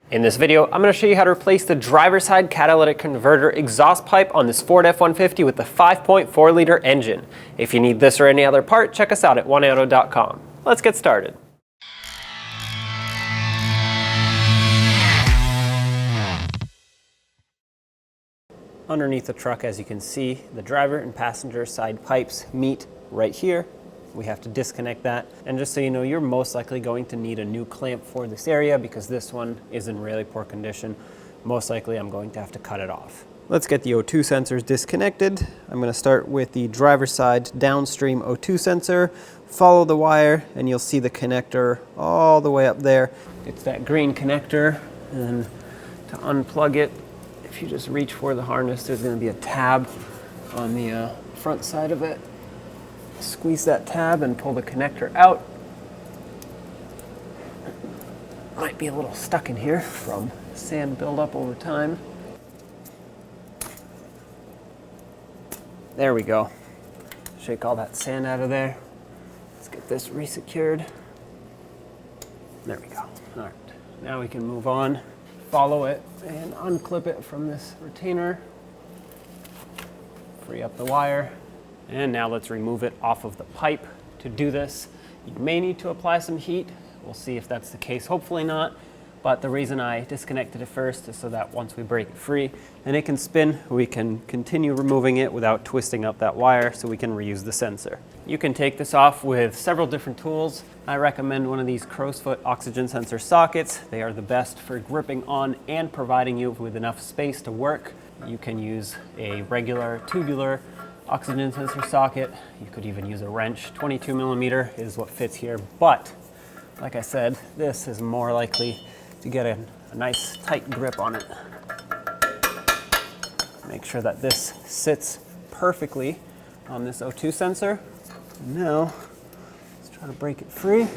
In this video, I'm going to show you how to replace the driver's side catalytic converter exhaust pipe on this Ford F-150 with the 5.4 liter engine. If you need this or any other part, check us out at oneauto.com. Let's get started. Underneath the truck, as you can see, the driver and passenger side pipes meet right here. We have to disconnect that. And just so you know, you're most likely going to need a new clamp for this area because this one is in really poor condition. Most likely I'm going to have to cut it off. Let's get the O2 sensors disconnected. I'm going to start with the driver's side downstream O2 sensor, follow the wire, and you'll see the connector all the way up there. It's that green connector, and to unplug it, if you just reach for the harness, there's going to be a tab on the front side of it. Squeeze that tab and pull the connector out. Might be a little stuck in here from sand buildup over time. There we go. Shake all that sand out of there. Let's get this resecured. There we go. All right, now we can move on. Follow it and unclip it from this retainer. Free up the wire. And now let's remove it off of the pipe. To do this, you may need to apply some heat. We'll see if that's the case, hopefully not. But the reason I disconnected it first is so that once we break it free and it can spin, we can continue removing it without twisting up that wire so we can reuse the sensor. You can take this off with several different tools. I recommend one of these crow's foot oxygen sensor sockets. They are the best for gripping on and providing you with enough space to work. You can use a regular tubular oxygen sensor socket. You could even use a wrench. 22 millimeter is what fits here, but like I said, this is more likely to get a nice tight grip on it. Make sure that this sits perfectly on this O2 sensor. Now, let's try to break it free.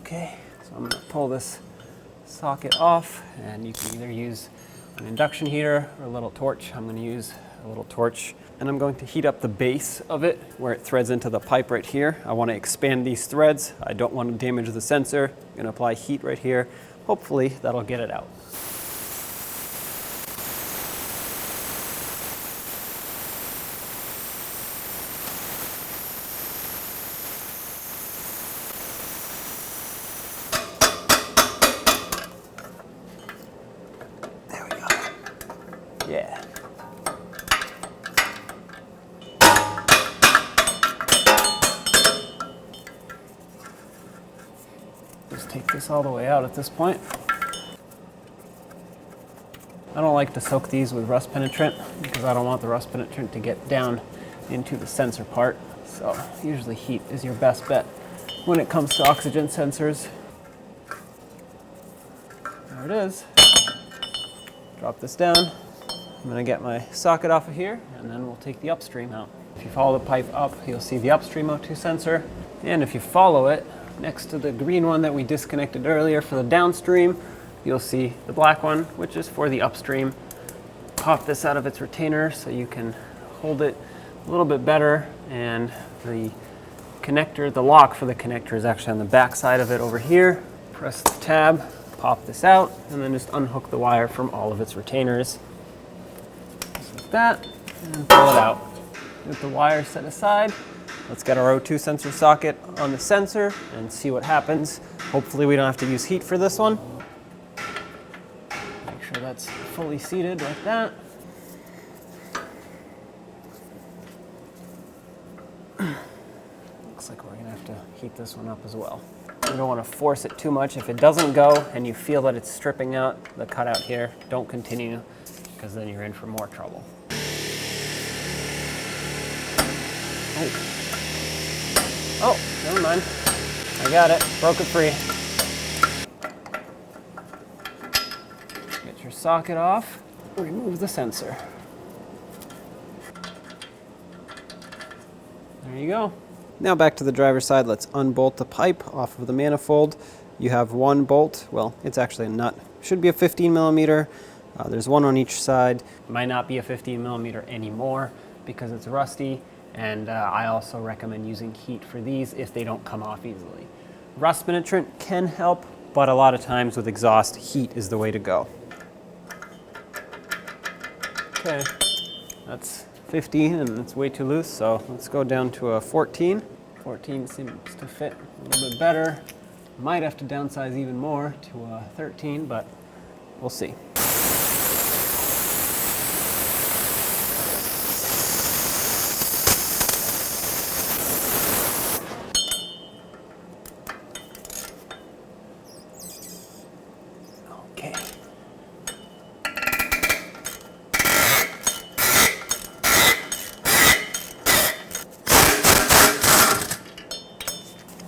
Okay, so I'm going to pull this socket off, and you can either use an induction heater or a little torch. I'm going to use a little torch, and I'm going to heat up the base of it where it threads into the pipe right here. I want to expand these threads. I don't want to damage the sensor. I'm going to apply heat right here. Hopefully that'll get it out. Yeah. Just take this all the way out at this point. I don't like to soak these with rust penetrant because I don't want the rust penetrant to get down into the sensor part. So usually heat is your best bet when it comes to oxygen sensors. There it is. Drop this down. I'm going to get my socket off of here, and then we'll take the upstream out. If you follow the pipe up, you'll see the upstream O2 sensor. And if you follow it next to the green one that we disconnected earlier for the downstream, you'll see the black one, which is for the upstream. Pop this out of its retainer so you can hold it a little bit better. And the connector, the lock for the connector is actually on the back side of it over here. Press the tab, pop this out, and then just unhook the wire from all of its retainers. Like that, and pull it out. With the wire set aside, let's get our O2 sensor socket on the sensor and see what happens. Hopefully we don't have to use heat for this one. Make sure that's fully seated like that. Looks like we're gonna have to heat this one up as well. You don't want to force it too much. If it doesn't go and you feel that it's stripping out the cutout here, don't continue, because then you're in for more trouble. Oh, never mind. I got it. Broke it free. Get your socket off. Remove the sensor. There you go. Now back to the driver's side. Let's unbolt the pipe off of the manifold. You have one bolt. Well, it's actually a nut. Should be a 15 millimeter. There's one on each side. It might not be a 15 millimeter anymore because it's rusty And I also recommend using heat for these if they don't come off easily. Rust penetrant can help, but a lot of times with exhaust, heat is the way to go. Okay, that's 15 and it's way too loose, so let's go down to a 14. 14 seems to fit a little bit better. Might have to downsize even more to a 13, but we'll see. Okay.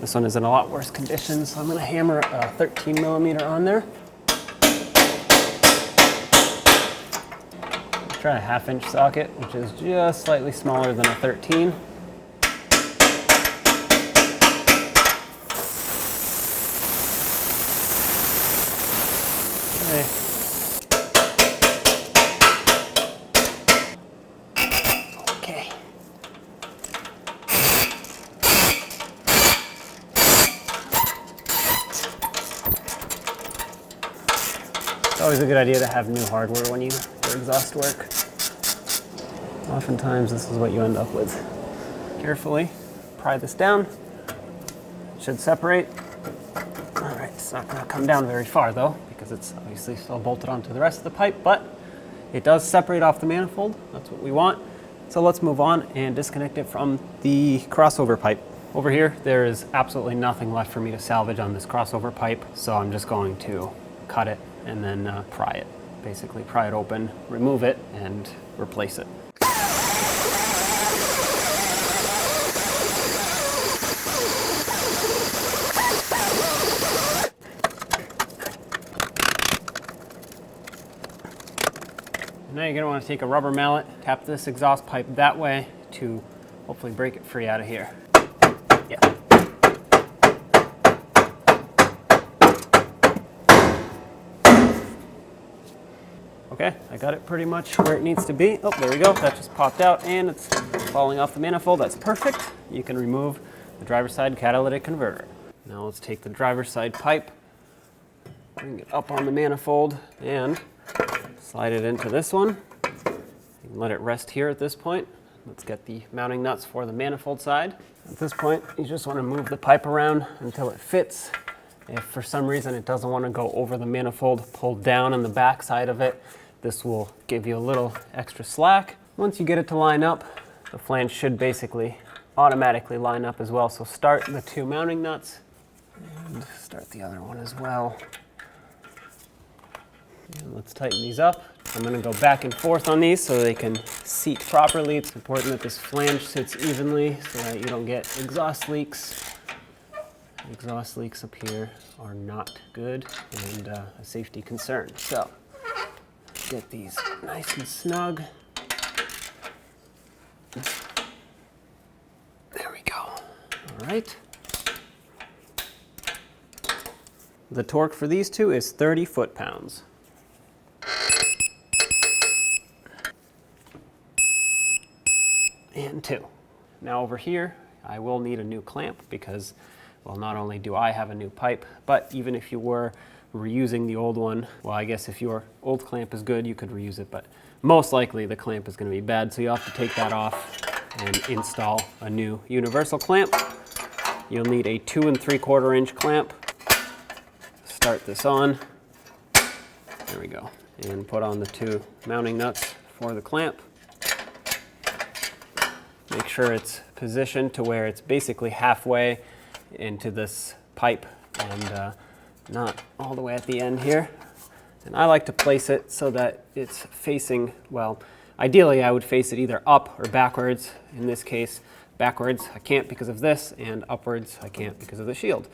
This one is in a lot worse condition, so I'm going to hammer a 13 millimeter on there. Try a 1/2 inch socket, which is just slightly smaller than a 13. Okay. Okay. It's always a good idea to have new hardware when you do exhaust work. Oftentimes this is what you end up with. Carefully pry this down. It should separate. All right, it's not going to come down very far though, because it's obviously still bolted onto the rest of the pipe, but it does separate off the manifold. That's what we want. So let's move on and disconnect it from the crossover pipe. Over here, there is absolutely nothing left for me to salvage on this crossover pipe, so I'm just going to cut it and then pry it. Basically pry it open, remove it, and replace it. Now you're going to want to take a rubber mallet, tap this exhaust pipe that way to hopefully break it free out of here. Yeah. Okay, I got it pretty much where it needs to be. Oh, there we go. That just popped out and it's falling off the manifold. That's perfect. You can remove the driver's side catalytic converter. Now let's take the driver's side pipe, bring it up on the manifold, and slide it into this one. You can let it rest here at this point. Let's get the mounting nuts for the manifold side. At this point, you just want to move the pipe around until it fits. If for some reason it doesn't want to go over the manifold, pull down on the back side of it. This will give you a little extra slack. Once you get it to line up, the flange should basically automatically line up as well. So start the 2 mounting nuts and start the other one as well. And let's tighten these up. I'm going to go back and forth on these so they can seat properly. It's important that this flange sits evenly so that you don't get exhaust leaks. Exhaust leaks up here are not good and a safety concern. So get these nice and snug. There we go. All right. The torque for these two is 30 foot-pounds. And 2. Now over here, I will need a new clamp because, well, not only do I have a new pipe, but even if you were reusing the old one, well, I guess if your old clamp is good, you could reuse it, but most likely the clamp is going to be bad, so you have to take that off and install a new universal clamp. You'll need a 2 3/4 inch clamp. Start this on. There we go. And put on the 2 mounting nuts for the clamp. Make sure it's positioned to where it's basically halfway into this pipe and not all the way at the end here. And I like to place it so that it's facing, well, ideally I would face it either up or backwards. In this case, backwards I can't because of this, and upwards I can't because of the shield.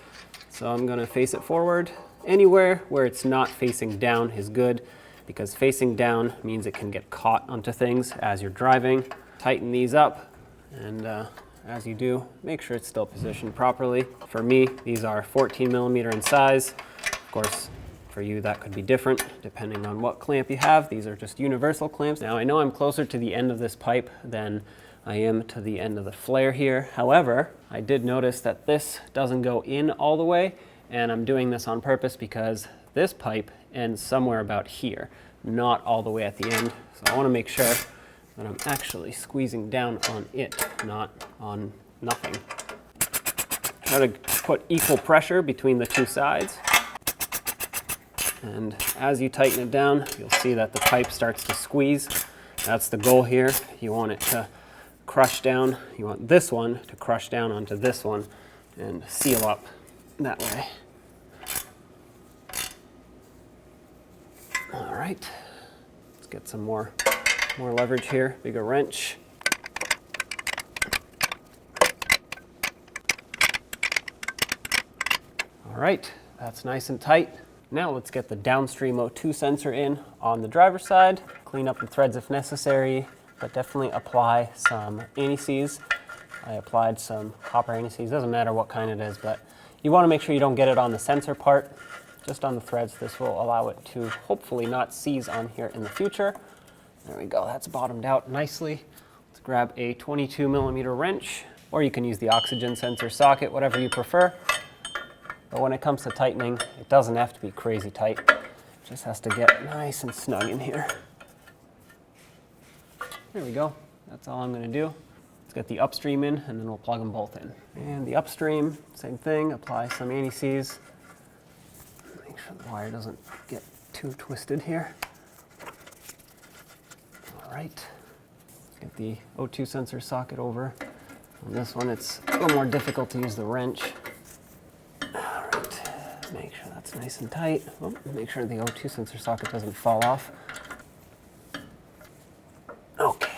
So I'm going to face it forward. Anywhere where it's not facing down is good, because facing down means it can get caught onto things as you're driving. Tighten these up, and as you do, make sure it's still positioned properly. For me, these are 14 millimeter in size. Of course, for you that could be different depending on what clamp you have. These are just universal clamps. Now I know I'm closer to the end of this pipe than I am to the end of the flare here. However, I did notice that this doesn't go in all the way, and I'm doing this on purpose because this pipe ends somewhere about here, not all the way at the end. So I want to make sure that I'm actually squeezing down on it, not on nothing. Try to put equal pressure between the two sides. And as you tighten it down, you'll see that the pipe starts to squeeze. That's the goal here. You want it to crush down. You want this one to crush down onto this one and seal up that way. All right, let's get some more leverage here, bigger wrench. All right, that's nice and tight. Now let's get the downstream O2 sensor in on the driver's side, clean up the threads if necessary, but definitely apply some anti-seize. I applied some copper anti-seize, doesn't matter what kind it is, but you want to make sure you don't get it on the sensor part, just on the threads. This will allow it to hopefully not seize on here in the future. There we go, that's bottomed out nicely. Let's grab a 22mm wrench, or you can use the oxygen sensor socket, whatever you prefer. But when it comes to tightening, it doesn't have to be crazy tight. It just has to get nice and snug in here. There we go. That's all I'm going to do. Let's get the upstream in, and then we'll plug them both in. And the upstream, same thing. Apply some anti-seize. Make sure the wire doesn't get too twisted here. All right. Let's get the O2 sensor socket over. On this one, it's a little more difficult to use the wrench. Make sure that's nice and tight. Oh, make sure the O2 sensor socket doesn't fall off. Okay,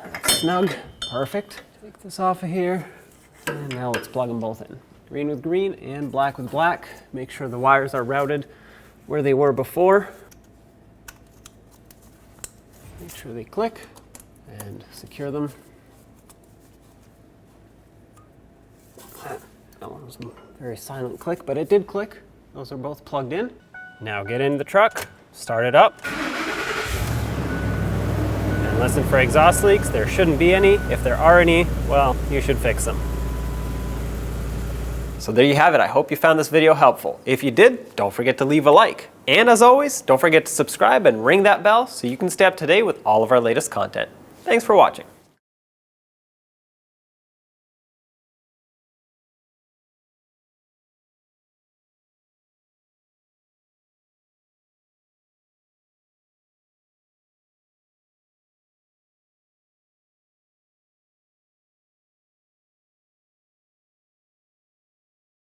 that's snug. Perfect. Take this off of here. And now let's plug them both in. Green with green and black with black. Make sure the wires are routed where they were before. Make sure they click and secure them. That one was a very silent click, but it did click. Those are both plugged in. Now get in the truck, start it up. And listen for exhaust leaks. There shouldn't be any. If there are any, well, you should fix them. So there you have it. I hope you found this video helpful. If you did, don't forget to leave a like. And as always, don't forget to subscribe and ring that bell so you can stay up to date with all of our latest content. Thanks for watching.